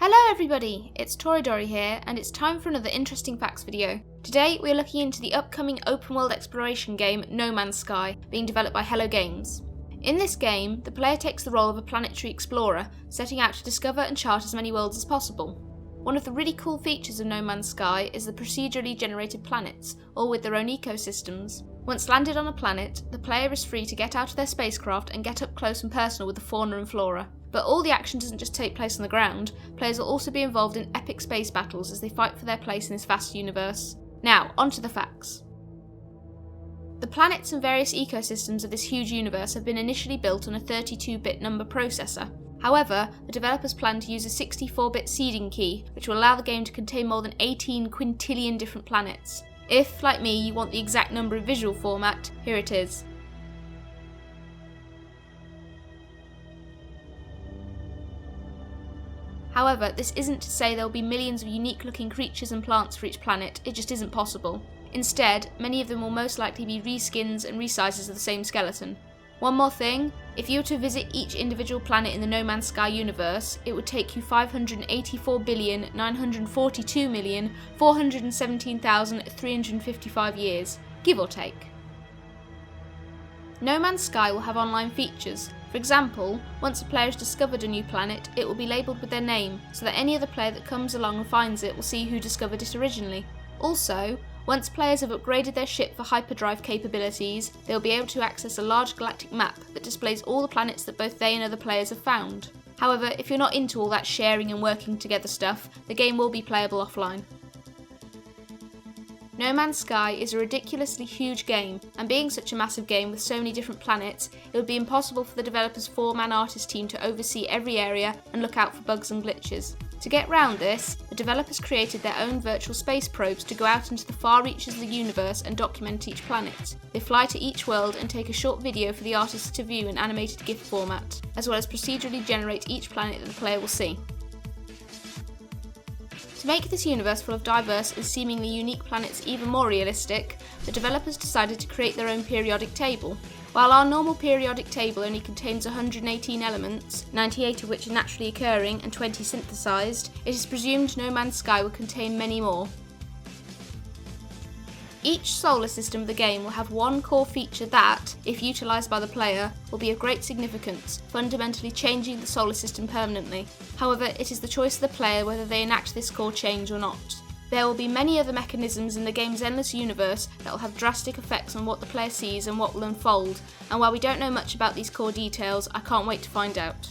Hello everybody, it's Toridori here, and it's time for another interesting facts video. Today we are looking into the upcoming open world exploration game No Man's Sky, being developed by Hello Games. In this game, the player takes the role of a planetary explorer, setting out to discover and chart as many worlds as possible. One of the really cool features of No Man's Sky is the procedurally generated planets, all with their own ecosystems. Once landed on a planet, the player is free to get out of their spacecraft and get up close and personal with the fauna and flora. But all the action doesn't just take place on the ground, players will also be involved in epic space battles as they fight for their place in this vast universe. Now, onto the facts. The planets and various ecosystems of this huge universe have been initially built on a 32-bit number processor. However, the developers plan to use a 64-bit seeding key, which will allow the game to contain more than 18 quintillion different planets. If, like me, you want the exact number in visual format, here it is. However, this isn't to say there will be millions of unique looking creatures and plants for each planet, it just isn't possible. Instead, many of them will most likely be reskins and resizes of the same skeleton. One more thing, if you were to visit each individual planet in the No Man's Sky universe, it would take you 584,942,417,355 years, give or take. No Man's Sky will have online features. For example, once a player has discovered a new planet, it will be labelled with their name, so that any other player that comes along and finds it will see who discovered it originally. Also, once players have upgraded their ship for hyperdrive capabilities, they will be able to access a large galactic map that displays all the planets that both they and other players have found. However, if you're not into all that sharing and working together stuff, the game will be playable offline. No Man's Sky is a ridiculously huge game, and being such a massive game with so many different planets, it would be impossible for the developers' 4-man artist team to oversee every area and look out for bugs and glitches. To get round this, the developers created their own virtual space probes to go out into the far reaches of the universe and document each planet. They fly to each world and take a short video for the artists to view in animated GIF format, as well as procedurally generate each planet that the player will see. To make this universe full of diverse and seemingly unique planets even more realistic, the developers decided to create their own periodic table. While our normal periodic table only contains 118 elements, 98 of which are naturally occurring and 20 synthesized, it is presumed No Man's Sky will contain many more. Each solar system of the game will have one core feature that, if utilised by the player, will be of great significance, fundamentally changing the solar system permanently. However, it is the choice of the player whether they enact this core change or not. There will be many other mechanisms in the game's endless universe that will have drastic effects on what the player sees and what will unfold, and while we don't know much about these core details, I can't wait to find out.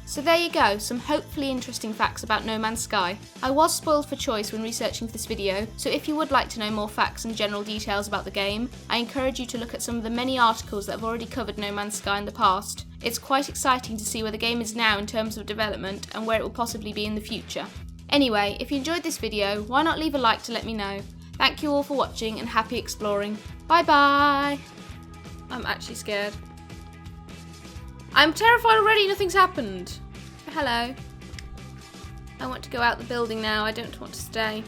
So there you go, some hopefully interesting facts about No Man's Sky. I was spoiled for choice when researching for this video, so if you would like to know more facts and general details about the game, I encourage you to look at some of the many articles that have already covered No Man's Sky in the past. It's quite exciting to see where the game is now in terms of development and where it will possibly be in the future. Anyway, if you enjoyed this video, why not leave a like to let me know. Thank you all for watching and happy exploring. Bye bye! I'm actually scared. I'm terrified already, nothing's happened. Hello. I want to go out the building now, I don't want to stay.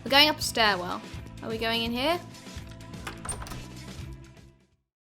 We're going up a stairwell. Are we going in here?